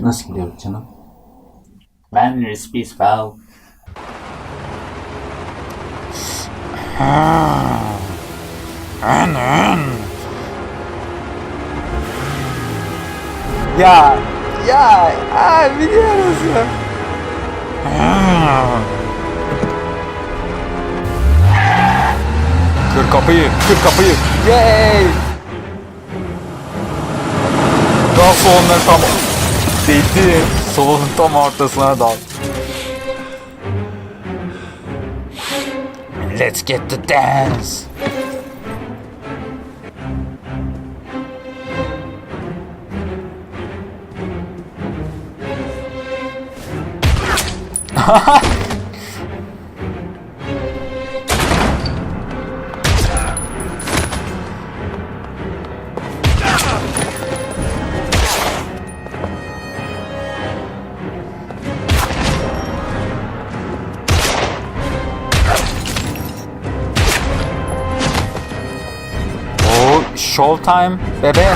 Nasıl gidiyor canım? Ben RisPeaceBell. Ya biliyoruz ya. Kır kapıyı. Yay! Nasıl onları tam değdi. Salonun tam ortasına dal. Let's get to dance. Showtime bebe.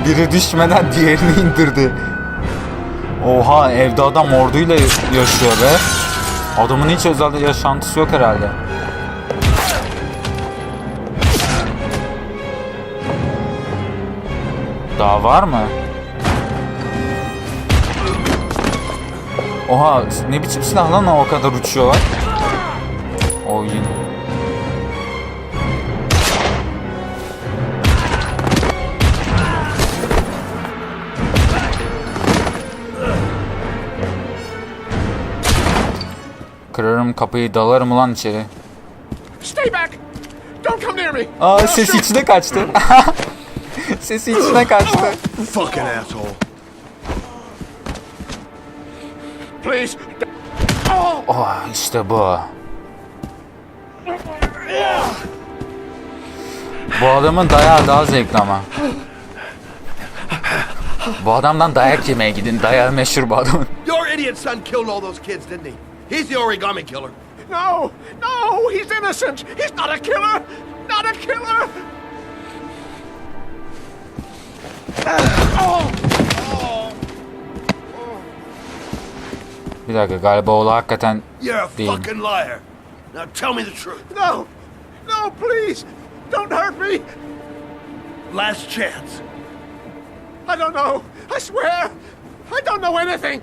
Biri düşmeden diğerini indirdi. Oha, evde adam orduyla yaşıyor be. Adamın hiç özel yaşantısı yok herhalde. Daha var mı? Oha, ne biçim silah lan o kadar uçuyorlar. Oyun. Kırarım kapıyı, dalarım ulan içeri. Stay back. Don't come near me. Aa, ses içine kaçtı. Sesi içine kaçtı. Fucking asshole. Please. Oh, işte bu. Bu adamın dayağı daha zevkli ama. Bu adamdan dayak yemeye gidin. Dayağı meşhur bu adamın. Your idiot son killed all those kids, didn't he? He's the origami killer. No, he's innocent. He's not a killer. Not a killer. Bir dakika, galiba oğlu hakikaten You're a değil. fucking liar. Now tell me the truth. No, please. Don't hurt me. Last chance. I don't know. I swear. I don't know anything.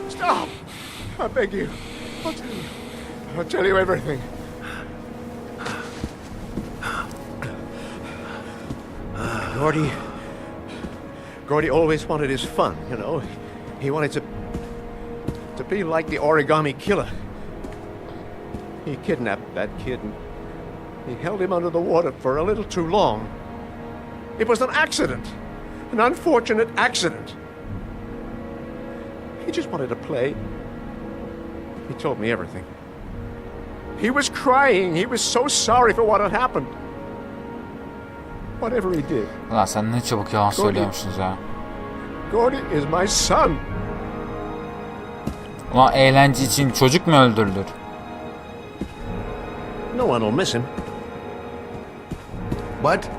Stop. I beg you. I'll tell you everything. Gordy always wanted his fun, you know. He wanted to be like the origami killer. He kidnapped that kid and he held him under the water for a little too long. It was an accident. An unfortunate accident. He just wanted to play. He told me everything. He was crying. He was so sorry for what had happened. Whatever he did. Ulan sen ne çabuk yalan söylüyormuşsunuz ya. Gordy is my son. Ulan eğlence için çocuk mu öldürülür? No one will miss him. What?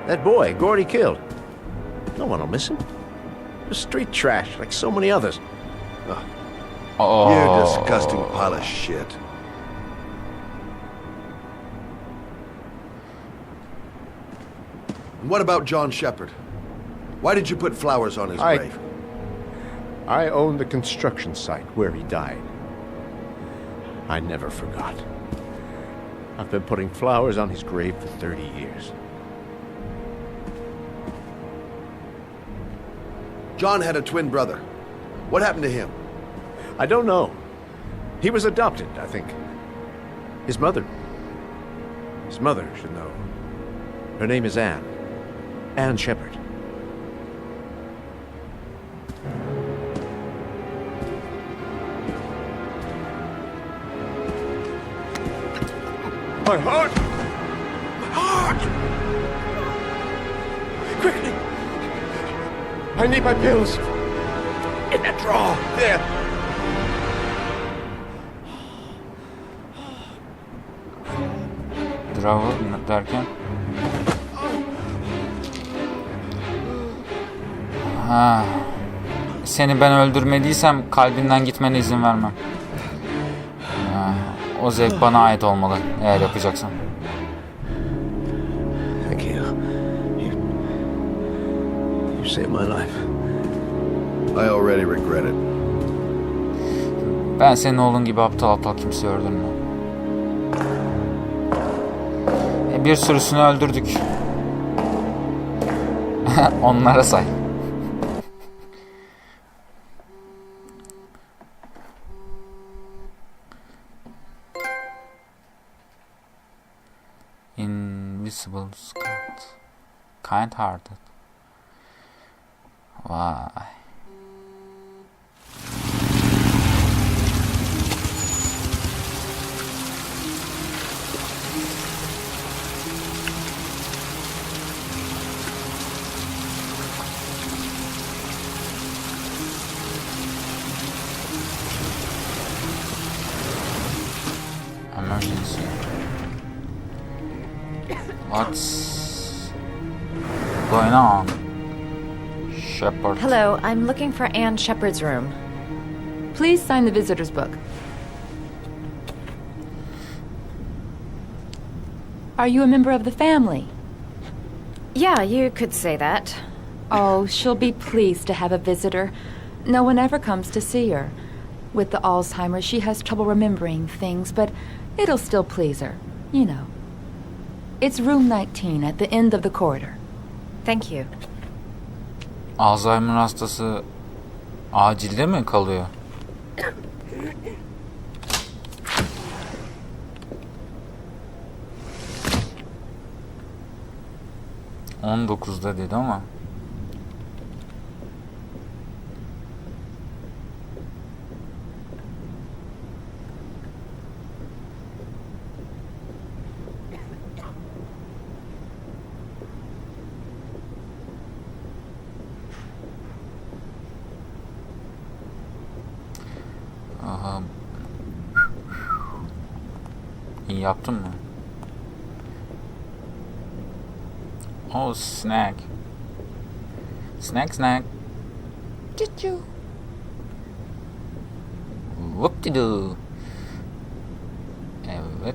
That boy, Gordy killed. No one will miss him. Just street trash like so many others. Oh. You disgusting pile of shit. And what about John Shepard? Why did you put flowers on his grave? I own the construction site where he died. I never forgot. I've been putting flowers on his grave for 30 years. John had a twin brother. What happened to him? I don't know. He was adopted, I think. His mother should know. Her name is Anne. Anne Shepard. My heart! My heart! Quickly! I need my pills. In that drawer. There. Drawer derken? Ha. Seni ben öldürmediysem kalbinden gitmene izin vermem. Ha, o zevk bana ait olmalı eğer yapacaksan. Thank you. You saved my life. I already regret it. Ben senin oğlun gibi aptal aptal kimseyi öldürmem. Bir sürüsünü öldürdük. Onlara say. Invisible Scout. Kind hearted. Vay. Emergency. What's going on? Shepard. Hello, I'm looking for Anne Shepard's room. Please sign the visitor's book. Are you a member of the family? Yeah, you could say that. Oh, she'll be pleased to have a visitor. No one ever comes to see her. With the Alzheimer's, she has trouble remembering things, but it'll still please her. You know. It's room 19 at the end of the corridor. Thank you. Alzheimer hastası acilde mi kalıyor? ...19'da dedi ama... Aha. İyi yaptın mı? Oh, snack. Snack, snack. Choo-choo. Whoop-de-doo. Evet.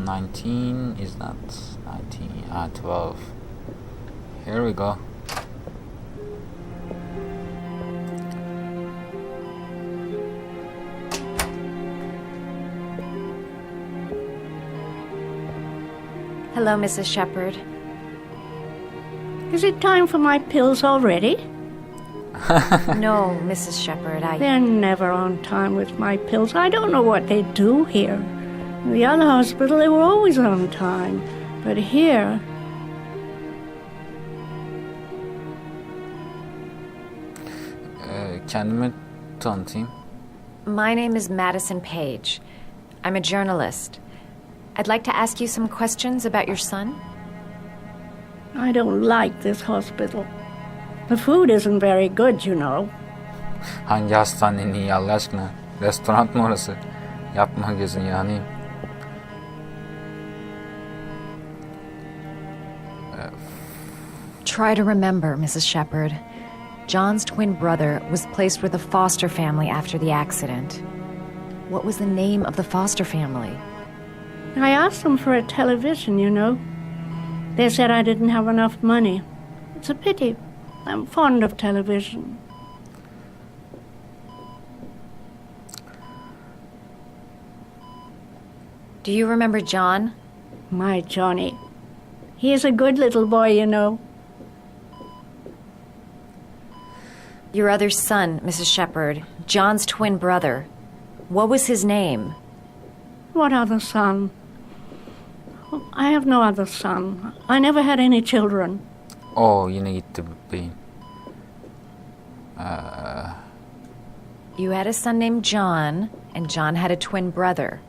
19 is not 19. 12. Here we go. Hello, Mrs. Shepard. Is it time for my pills already? No, Mrs. Shepard, They're never on time with my pills. I don't know what they do here. In the other hospital, they were always on time. But here... Kendimi tanıtayım. My name is Madison Page. I'm a journalist. I'd like to ask you some questions about your son. I don't like this hospital. The food isn't very good, you know. Hangi hastanenin iyi Allah aşkına? Restoran mı orası? Yapma gözün yani. Try to remember, Mrs. Shepard. John's twin brother was placed with a foster family after the accident. What was the name of the foster family? I asked them for a television, you know. They said I didn't have enough money. It's a pity. I'm fond of television. Do you remember John? My Johnny. He is a good little boy, you know. Your other son, Mrs. Shepard, John's twin brother. What was his name? What other son? I have no other son. I never had any children. Oh, yine gitti beyin. You had a son named John, and John had a twin brother.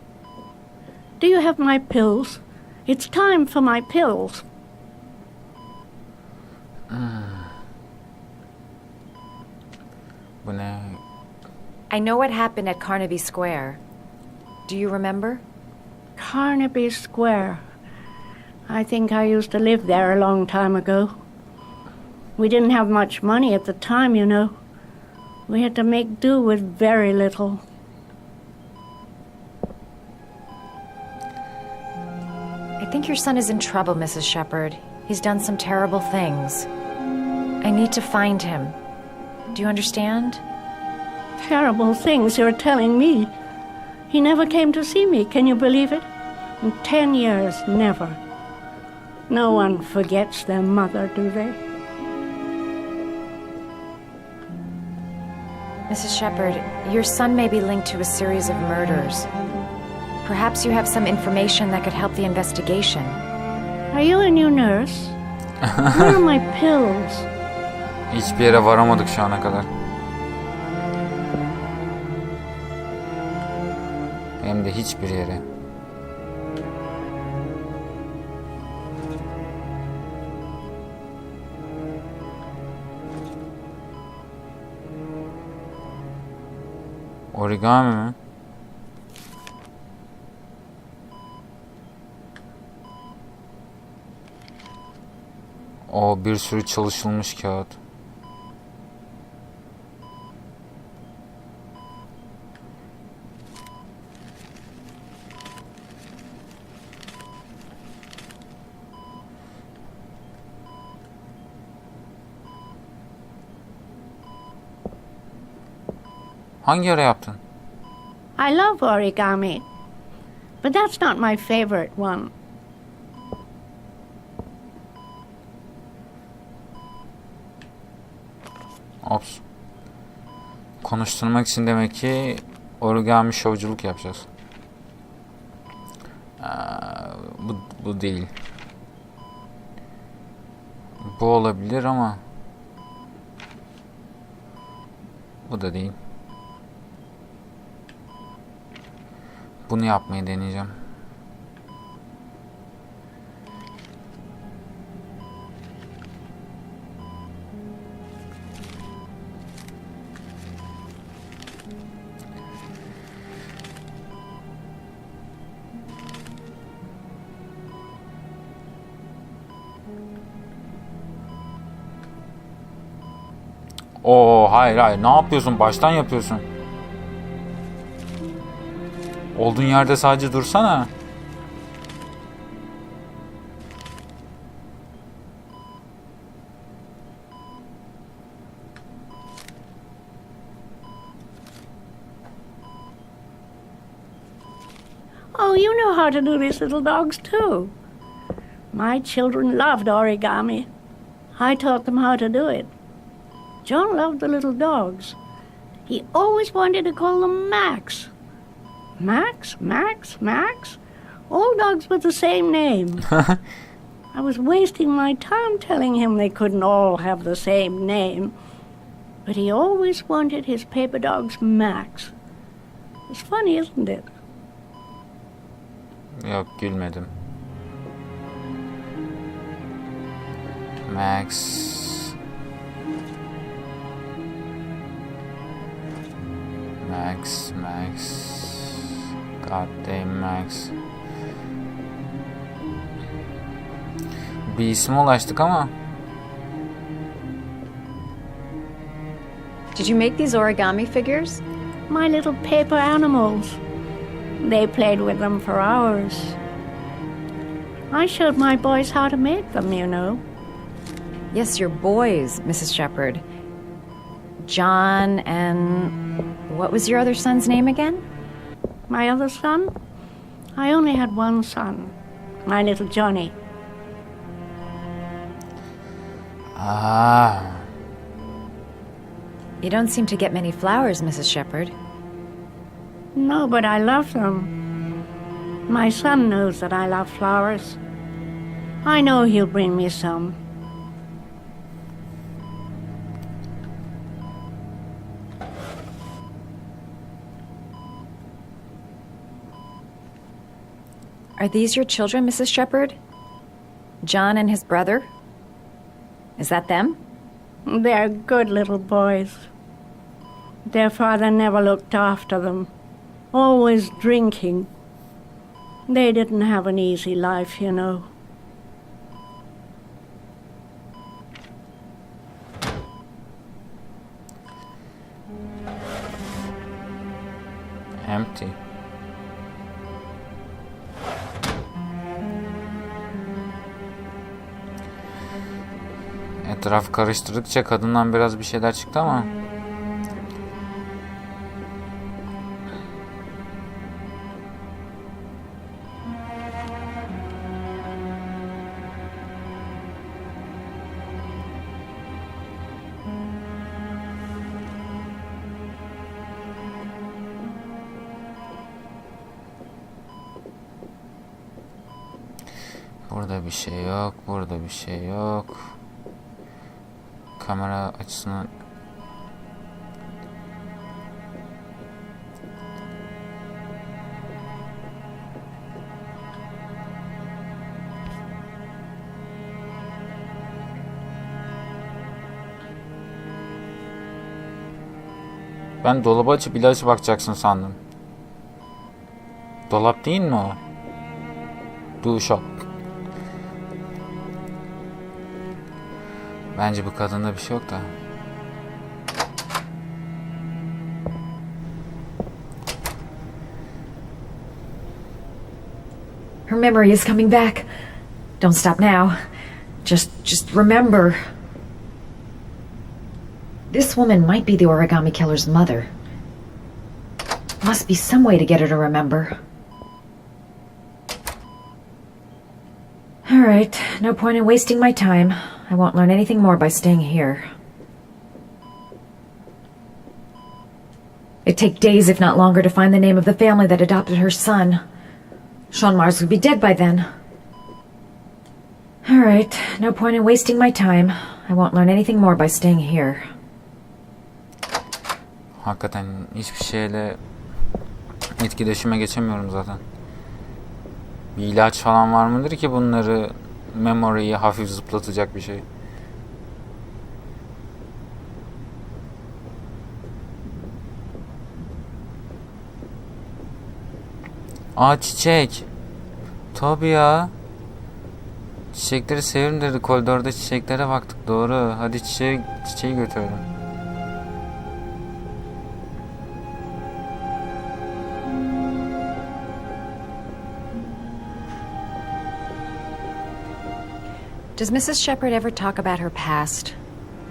Do you have my pills? It's time for my pills. Bu ne? I know what happened at Carnaby Square. Do you remember? Carnaby Square. I think I used to live there a long time ago. We didn't have much money at the time, you know. We had to make do with very little. I think your son is in trouble, Mrs. Shepherd. He's done some terrible things. I need to find him. Do you understand? Terrible things you're telling me. He never came to see me, can you believe it? In 10 years, never. No one forgets their mother, do they? Mrs. Shepherd, your son may be linked to a series of murders. Perhaps you have some information that could help the investigation. Are you a new nurse? Where are my pills? Hiçbir yere varamadık şu ana kadar. Hem de hiçbir yere. Origami mi? O bir sürü çalışılmış kağıt. Hangi ara yaptın? I love origami, but that's not my favorite one. Ops. Konuşturmak için demek ki origami şovculuk yapacağız. Bu değil. Bu olabilir ama bu da değil. Bunu yapmayı deneyeceğim. Oo, hayır ne yapıyorsun? Baştan yapıyorsun. Olduğun yerde sadece dursana. Oh, you know how to do these little dogs too. My children loved origami. I taught them how to do it. John loved the little dogs. He always wanted to call them Max. Max, Max, Max. All dogs with the same name. I was wasting my time telling him they couldn't all have the same name. But he always wanted his paper dogs Max. It's funny, isn't it? Yok, gülmedim. Max. God damn Max. Bir isme ulaştık ama. Did you make these origami figures? My little paper animals. They played with them for hours. I showed my boys how to make them, you know. Yes, your boys, Mrs. Shepherd. John and... what was your other son's name again? My other son? I only had one son. My little Johnny. You don't seem to get many flowers, Mrs. Shepherd. No, but I love them. My son knows that I love flowers. I know he'll bring me some. Are these your children, Mrs. Shepherd? John and his brother? Is that them? They're good little boys. Their father never looked after them, always drinking. They didn't have an easy life, you know. Empty. Etraf karıştırdıkça kadından biraz bir şeyler çıktı ama burada bir şey yok, burada bir şey yok. Kamera açısını ben dolabı açıp ilaç bakacaksın sandım. Dolap değil mi o? Duşak. Bence bu kadında bir şey yok da. Her memory is coming back. Don't stop now. Just remember. This woman might be the origami killer's mother. Must be some way to get her to remember. All right, no point in wasting my time. I won't learn anything more by staying here. It'd take days, if not longer, to find the name of the family that adopted her son. Sean Mars would be dead by then. All right, no point in wasting my time. I won't learn anything more by staying here. Hakikaten hiçbir şeyle etkileşime geçemiyorum zaten. Bir ilaç falan var mıdır ki bunları, memory'yi hafif zıplatacak bir şey? Aa, çiçek. Tabii ya. Çiçekleri severim dedi. Koridorda çiçeklere baktık. Doğru. Hadi çiçeği götürelim. Does Mrs. Shepherd ever talk about her past?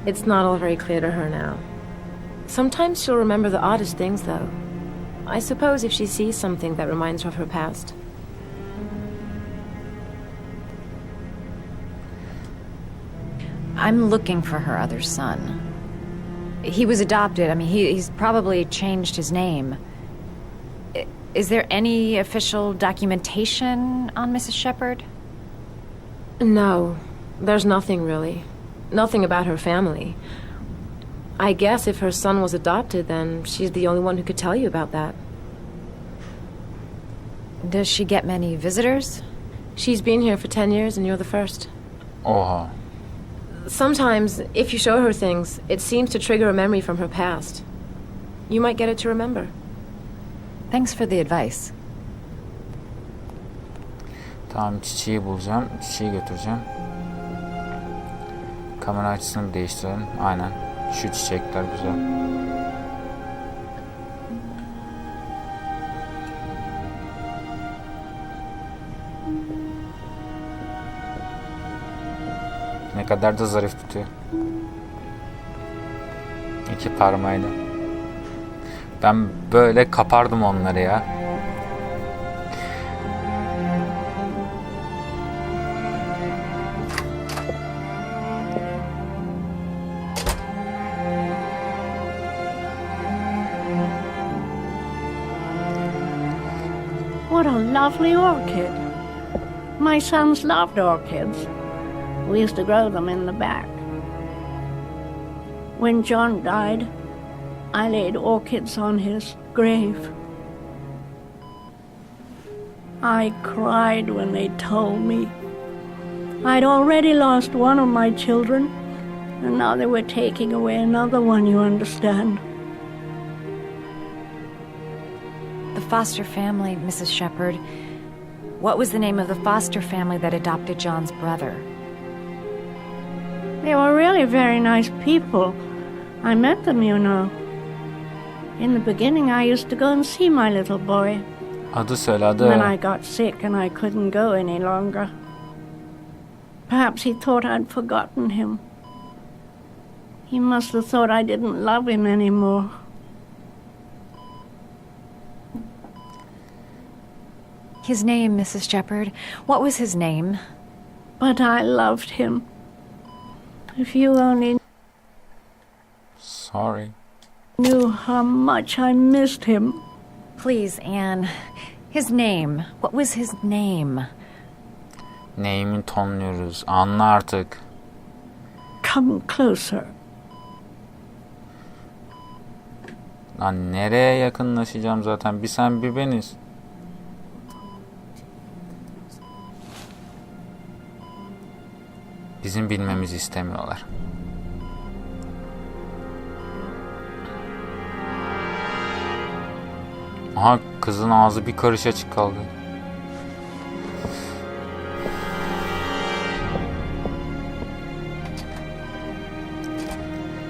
It's not all very clear to her now. Sometimes she'll remember the oddest things, though. I suppose if she sees something that reminds her of her past. I'm looking for her other son. He was adopted. I mean, he's probably changed his name. Is there any official documentation on Mrs. Shepherd? No, there's nothing really. Nothing about her family. I guess if her son was adopted, then she's the only one who could tell you about that. Does she get many visitors? She's been here for 10 years and you're the first. Oha. Sometimes, if you show her things, it seems to trigger a memory from her past. You might get it to remember. Thanks for the advice. Tamam, çiçeği bulacağım. Çiçeği götüreceğim. Kamera açısını bir değiştirelim. Aynen. Şu çiçekler güzel. Ne kadar da zarif tutuyor. İki parmağıyla. Ben böyle kapardım onları ya. What a lovely orchid. My sons loved orchids. We used to grow them in the back. When John died, I laid orchids on his grave. I cried when they told me. I'd already lost one of my children, and now they were taking away another one, you understand. foster family, Mrs. Shepherd. What was the name of the foster family that adopted John's brother? They were really very nice people. I met them, you know. In the beginning, I used to go and see my little boy. Adı söyle, Then I adı. got sick and I couldn't go any longer. Perhaps he thought I'd forgotten him. He must have thought I didn't love him anymore. His name, Mrs. Shepherd. What was his name? But I loved him. If you only Sorry. knew how much I missed him. Please, Anne. His name. What was his name? Neyimi tonluyoruz. Anla artık. Come closer. Lan nereye yakınlaşacağım zaten? Bir sen bir beniz. Bizim bilmemizi istemiyorlar. Aha, kızın ağzı bir karış açık kaldı.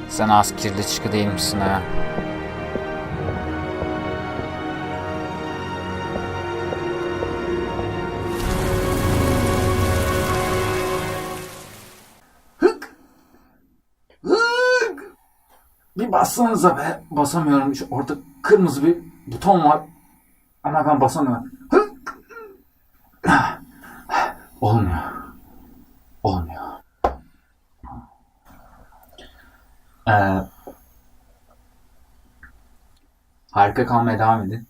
Sen az kirli çıkı değil misin ha? Bir bassanıza be. Basamıyorum. Şu orada kırmızı bir buton var. Ama ben basamıyorum. Olmuyor. Olmuyor. Harika kalmaya devam edin.